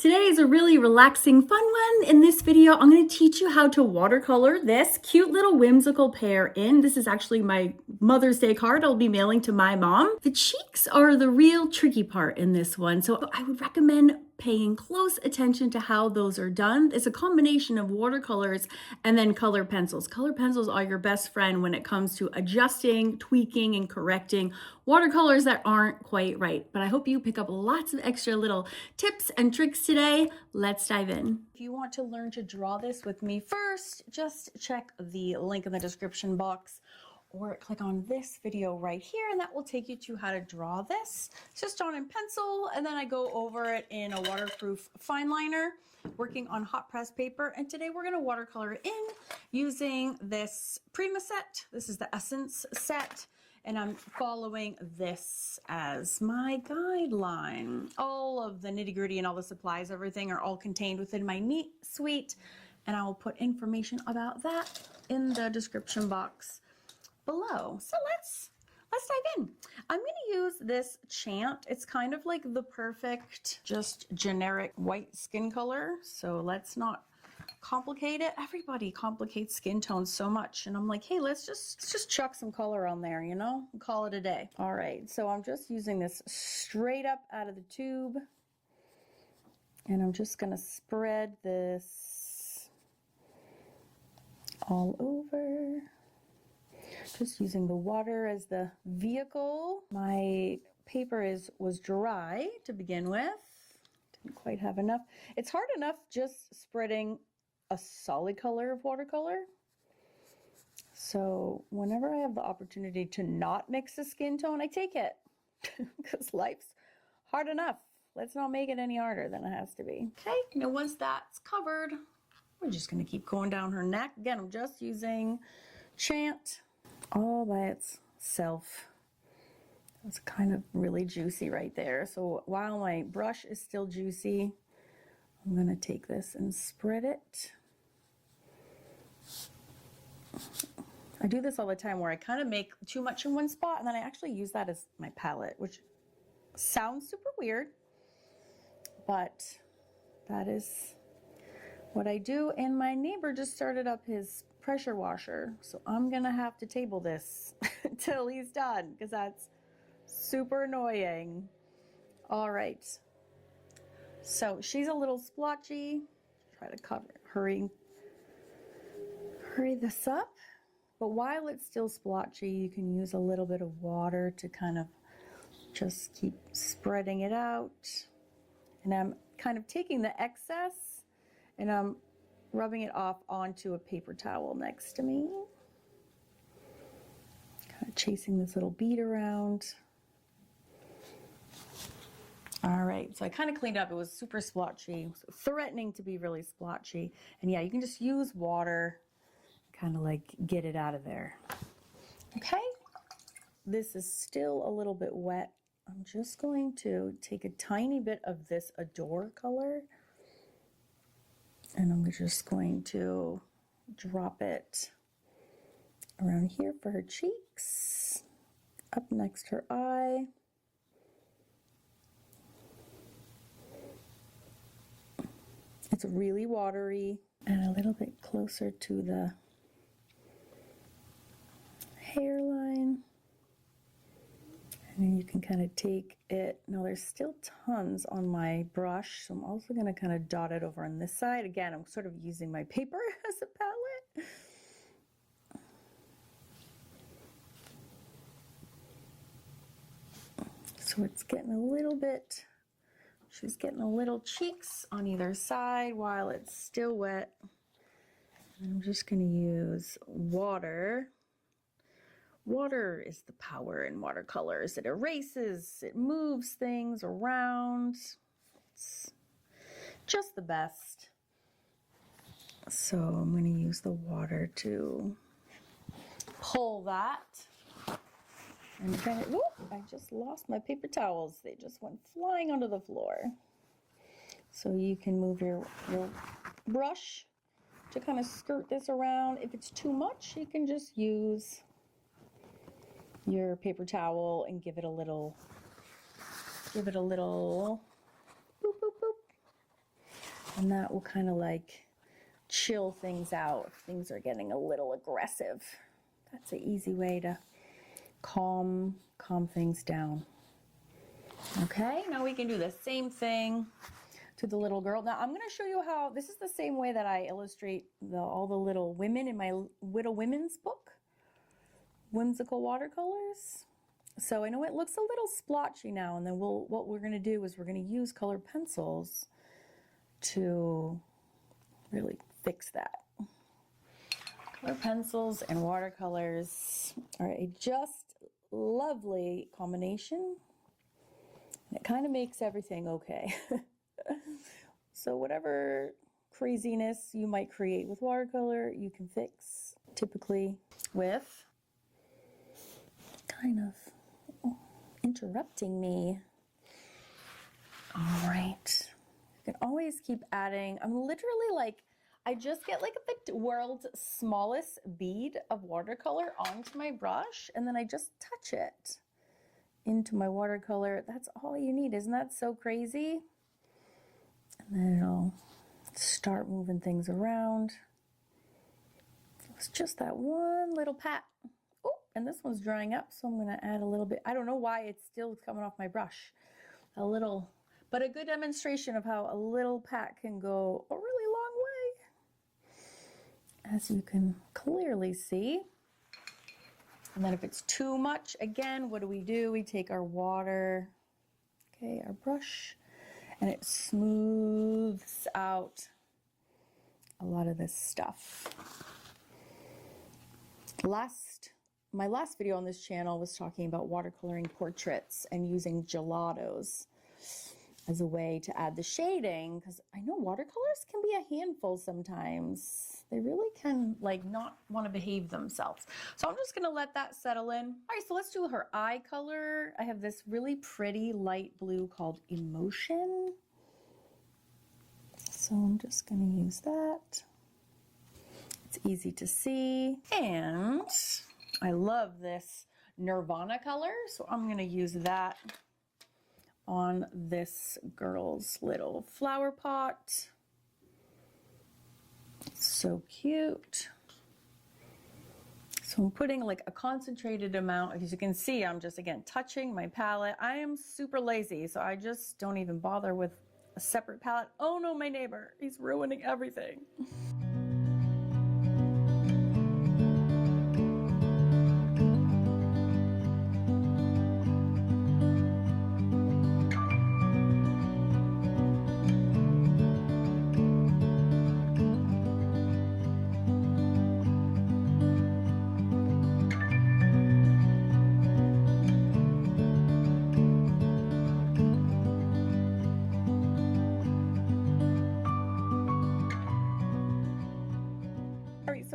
Today is a really relaxing, fun one. In this video, I'm going to teach you how to watercolor this cute little whimsical pear in. This is actually my Mother's Day card I'll be mailing to my mom. The cheeks are the real tricky part in this one, so I would recommend paying close attention to how those are done. It's a combination of watercolors and then color pencils. Color pencils are your best friend when it comes to adjusting, tweaking, and correcting watercolors that aren't quite right. But I hope you pick up lots of extra little tips and tricks today. Let's dive in. If you want to learn to draw this with me first, just check the link in the description box or click on this video right here, and that will take you to how to draw this. It's just drawn in pencil, and then I go over it in a waterproof fine liner, working on hot press paper. And today we're gonna watercolor it in using this Prima set. This is the Essence set, and I'm following this as my guideline. All of the nitty-gritty and all the supplies, everything are all contained within my neat suite, and I will put information about that in the description box below. So let's dive in. I'm going to use this Chant. It's kind of like the perfect, just generic white skin color. So let's not complicate it. Everybody complicates skin tones so much, and I'm like, hey, let's just chuck some color on there, you know, and call it a day. All right, so I'm just using this straight up out of the tube, and I'm just going to spread this all over. Just using the water as the vehicle. My paper was dry to begin with. Didn't quite have enough. It's hard enough just spreading a solid color of watercolor. So whenever I have the opportunity to not mix a skin tone, I take it because life's hard enough. Let's not make it any harder than it has to be. Okay, now once that's covered, we're just gonna keep going down her neck. Again, I'm just using Chant all by itself. It's kind of really juicy right there. So while my brush is still juicy, I'm gonna take this and spread it. I do this all the time where I kind of make too much in one spot, and then I actually use that as my palette, which sounds super weird, but that is what I do. And my neighbor just started up his pressure washer, so I'm gonna have to table this until he's done, because that's super annoying. All right, so she's a little splotchy. Try to hurry this up, but while it's still splotchy, you can use a little bit of water to kind of just keep spreading it out. And I'm kind of taking the excess and I'm rubbing it off onto a paper towel next to me. Kind of chasing this little bead around. All right, so I kind of cleaned up. It was super splotchy, threatening to be really splotchy. And yeah, you can just use water, kind of like get it out of there. Okay, this is still a little bit wet. I'm just going to take a tiny bit of this Adore color, and I'm just going to drop it around here for her cheeks, up next her eye. It's really watery, and a little bit closer to the hairline. And then you can kind of take it. Now there's still tons on my brush, so I'm also going to kind of dot it over on this side. Again, I'm sort of using my paper as a palette. So it's getting a little bit, she's getting a little cheeks on either side while it's still wet. And I'm just going to use water. Water is the power in watercolors. It erases, it moves things around. It's just the best. So I'm going to use the water to pull that. And kind of, whoop, I just lost my paper towels. They just went flying onto the floor. So you can move your brush to kind of skirt this around. If it's too much, you can just use your paper towel and give it a little boop, boop, boop. And that will kind of like chill things out if things are getting a little aggressive. That's an easy way to calm things down. Okay, now we can do the same thing to the little girl. Now I'm going to show you how, this is the same way that I illustrate all the little women in my Little Women's book, Whimsical Watercolors. So I know it looks a little splotchy now, and then what we're going to do is we're going to use colored pencils to really fix that. Color pencils and watercolors are a just lovely combination. And it kind of makes everything okay. So whatever craziness you might create with watercolor, you can fix typically with kind of interrupting me. All right. You can always keep adding. I'm literally like, I just get like the world's smallest bead of watercolor onto my brush, and then I just touch it into my watercolor. That's all you need. Isn't that so crazy? And then it'll start moving things around. It's just that one little pat. Oh, and this one's drying up, so I'm going to add a little bit. I don't know why it's still coming off my brush. A little, but a good demonstration of how a little pat can go a really long way, as you can clearly see. And then if it's too much, again, what do? We take our water, okay, our brush, and it smooths out a lot of this stuff. My last video on this channel was talking about watercoloring portraits and using gelatos as a way to add the shading, because I know watercolors can be a handful sometimes. They really can like not want to behave themselves. So I'm just going to let that settle in. All right, so let's do her eye color. I have this really pretty light blue called Emotion. So I'm just going to use that. It's easy to see. And I love this Nirvana color, so I'm going to use that on this girl's little flower pot. It's so cute. So I'm putting like a concentrated amount. As you can see, I'm just, again, touching my palette. I am super lazy, so I just don't even bother with a separate palette. Oh no, my neighbor, he's ruining everything.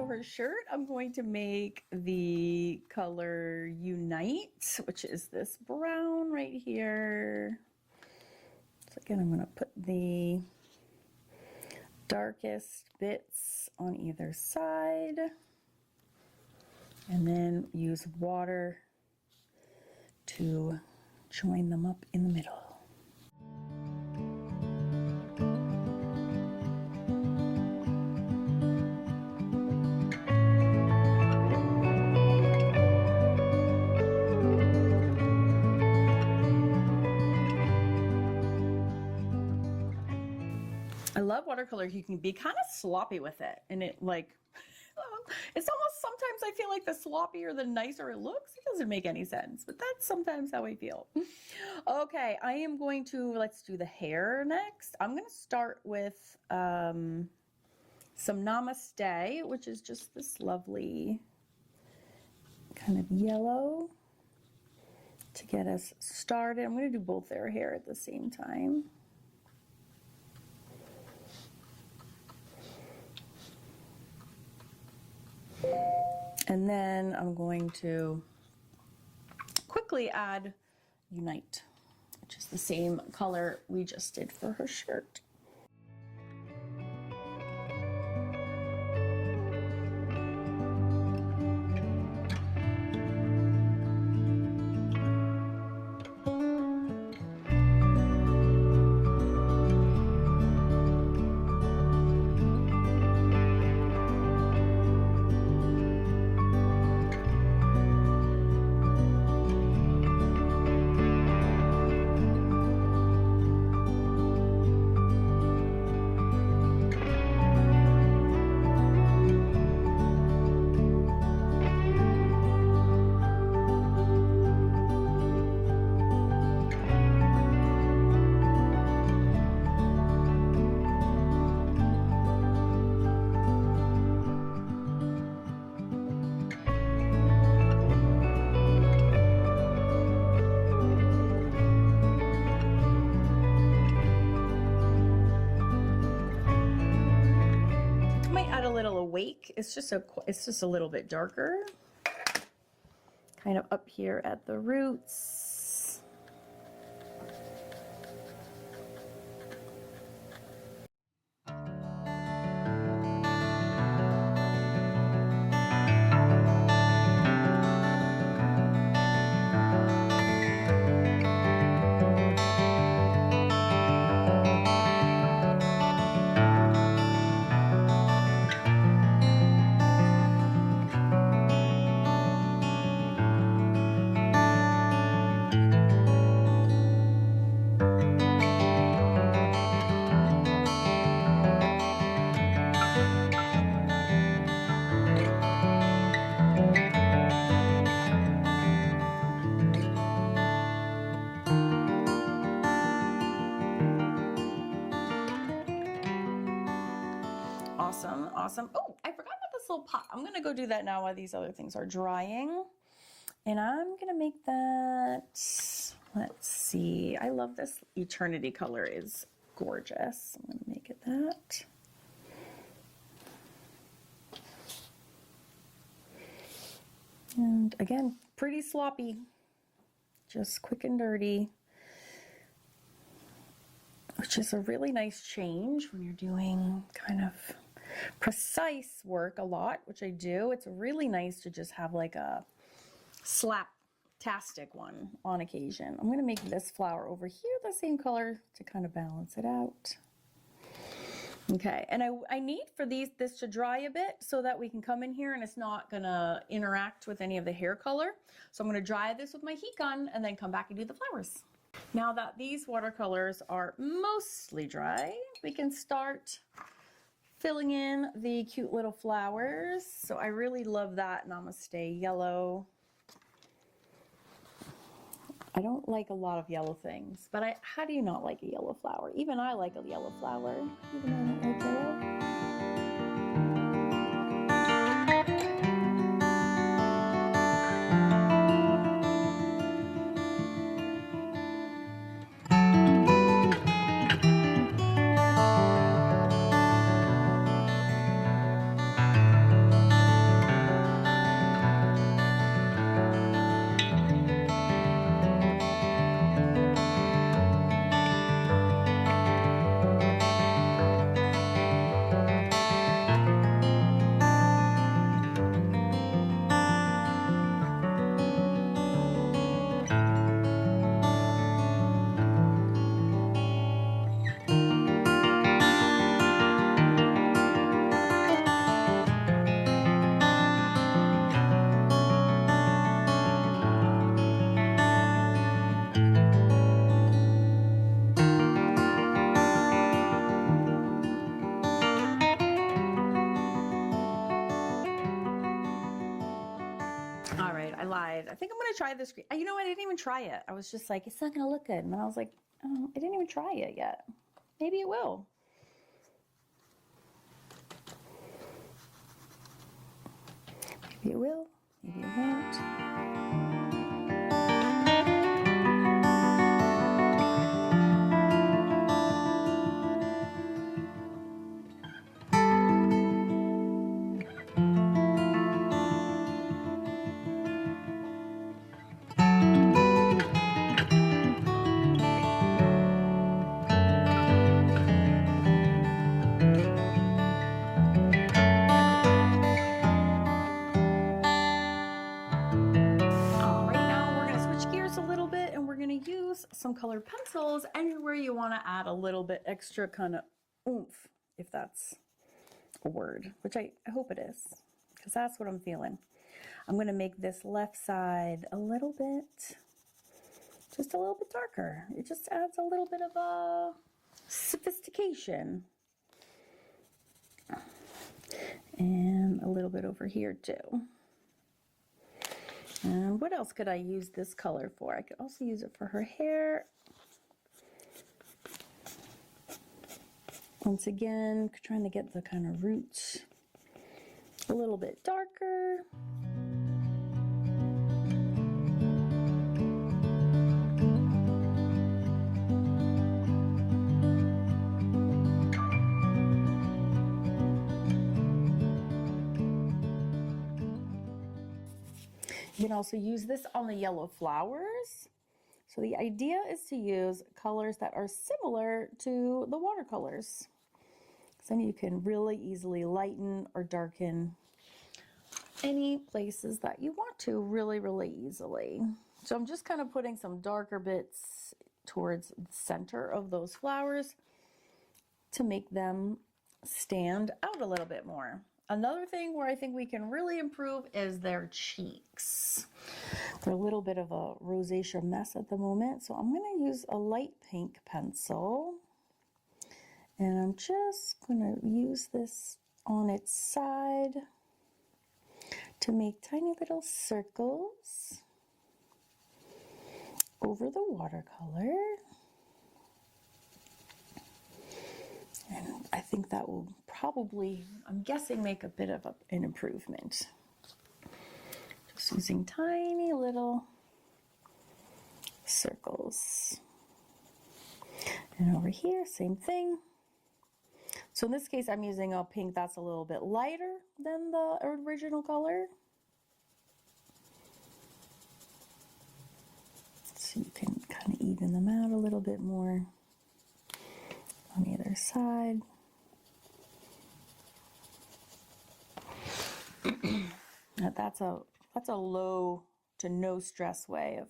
Her shirt, I'm going to make the color Unite, which is this brown right here. So again, I'm going to put the darkest bits on either side and then use water to join them up in the middle. I love watercolor. You can be kind of sloppy with it, and it like, it's almost, sometimes I feel like the sloppier the nicer it looks. It doesn't make any sense, but that's sometimes how I feel. Okay, I am going to, let's do the hair next. I'm going to start with some Namaste, which is just this lovely kind of yellow to get us started. I'm going to do both their hair at the same time. And then I'm going to quickly add Unite, which is the same color we just did for her shirt. wake. It's just a little bit darker. Kind of up here at the roots. Awesome, awesome. Oh, I forgot about this little pot. I'm gonna go do that now while these other things are drying. And I'm gonna make that, let's see. I love this eternity color, is gorgeous. I'm gonna make it that. And again, pretty sloppy, just quick and dirty, which is a really nice change when you're doing kind of precise work a lot, which I do. It's really nice to just have like a slap-tastic one on occasion. I'm going to make this flower over here the same color to kind of balance it out. Okay, and I need for this to dry a bit so that we can come in here and it's not going to interact with any of the hair color. So I'm going to dry this with my heat gun and then come back and do the flowers. Now that these watercolors are mostly dry, we can start filling in the cute little flowers. So I really love that Namaste yellow. I don't like a lot of yellow things, but how do you not like a yellow flower? Even I like a yellow flower, even though I don't like yellow. All right, I lied. I think I'm going to try this green. You know what? I didn't even try it. I was just like, it's not going to look good. And I was like, oh, I didn't even try it yet. Maybe it will. Maybe it will. Maybe it won't. Some colored pencils anywhere you want to add a little bit extra kind of oomph, if that's a word, which I hope it is, because that's what I'm feeling. I'm going to make this left side a little bit, just a little bit darker. It just adds a little bit of a sophistication. And a little bit over here too. And what else could I use this color for? I could also use it for her hair. Once again, trying to get the kind of roots a little bit darker. You can also use this on the yellow flowers. So the idea is to use colors that are similar to the watercolors. So then you can really easily lighten or darken any places that you want to really, really easily. So I'm just kind of putting some darker bits towards the center of those flowers to make them stand out a little bit more. Another thing where I think we can really improve is their cheeks. They're a little bit of a rosacea mess at the moment, so I'm going to use a light pink pencil. And I'm just going to use this on its side to make tiny little circles over the watercolor. And I think that will probably, I'm guessing, make a bit of an improvement. Just using tiny little circles. And over here, same thing. So in this case, I'm using a pink that's a little bit lighter than the original color. So you can kind of even them out a little bit more on the other side. Now that's a low to no stress way of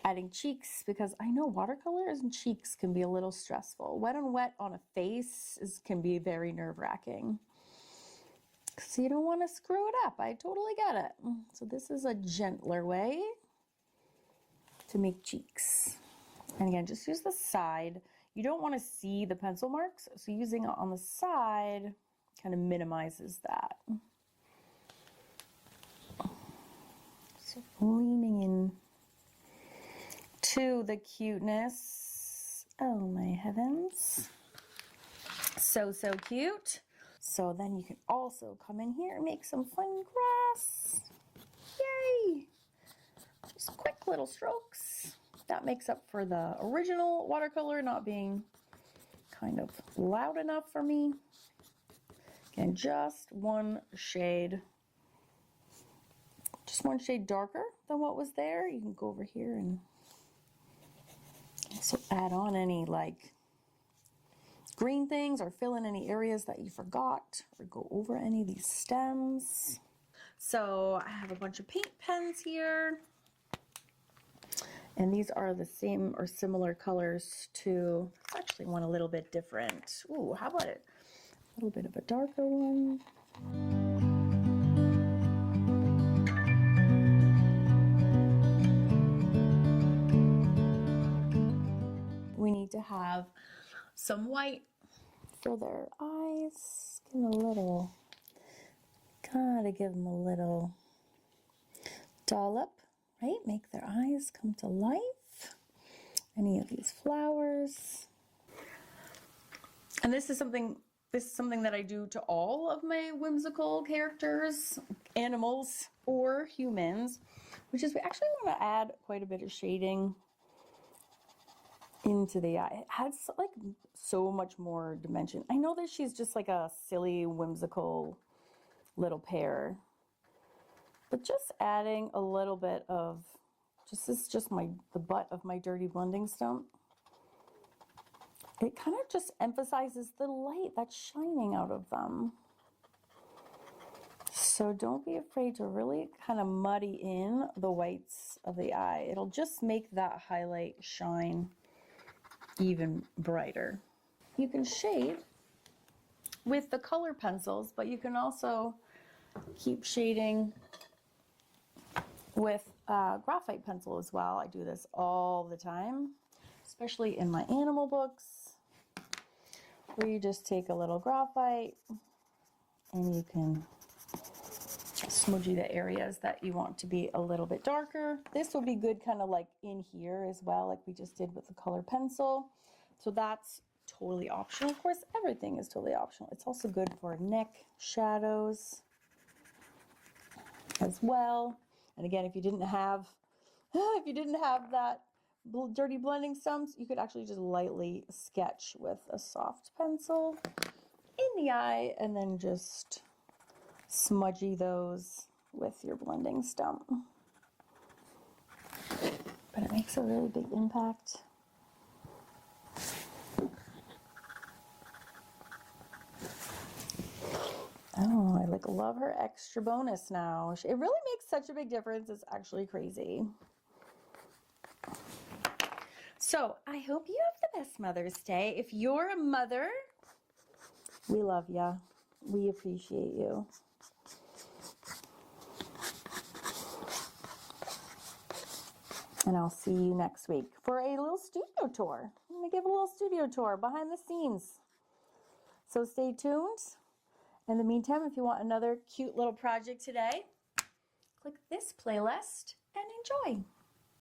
adding cheeks, because I know watercolors and cheeks can be a little stressful. Wet on wet on a face can be very nerve-wracking. So you don't want to screw it up. I totally get it. So this is a gentler way to make cheeks. And again, just use the side. You don't want to see the pencil marks, so using it on the side kind of minimizes that. So leaning in to the cuteness. Oh my heavens. So cute. So then you can also come in here and make some fun grass. Yay! Just quick little strokes. That makes up for the original watercolor not being kind of loud enough for me. Again, just one shade darker than what was there. You can go over here and also add on any like green things or fill in any areas that you forgot, or go over any of these stems. So I have a bunch of paint pens here. And these are the same or similar colors to, actually one a little bit different. Ooh, how about it? A little bit of a darker one. We need to have some white for their eyes. Give them a little, gotta give them a little dollop. Right? Make their eyes come to life. Any of these flowers. And this is something that I do to all of my whimsical characters, animals or humans, which is we actually want to add quite a bit of shading into the eye. It adds like so much more dimension. I know that she's just like a silly, whimsical little pear. But just adding a little bit of, this is just the butt of my dirty blending stump. It kind of just emphasizes the light that's shining out of them. So don't be afraid to really kind of muddy in the whites of the eye. It'll just make that highlight shine even brighter. You can shade with the color pencils, but you can also keep shading with graphite pencil as well. I do this all the time, especially in my animal books, where you just take a little graphite and you can smudgy the areas that you want to be a little bit darker. This will be good kind of like in here as well, like we just did with the color pencil. So that's totally optional. Of course, everything is totally optional. It's also good for neck shadows as well. And again, if you didn't have that dirty blending stumps, you could actually just lightly sketch with a soft pencil in the eye and then just smudgy those with your blending stump. makes a really big impact. Oh, I like love her extra bonus now. It really makes such a big difference. It's actually crazy. So I hope you have the best Mother's Day. If you're a mother, we love you. We appreciate you. And I'll see you next week for a little studio tour. I'm going to give a little studio tour behind the scenes. So stay tuned. In the meantime, if you want another cute little project today, click this playlist and enjoy.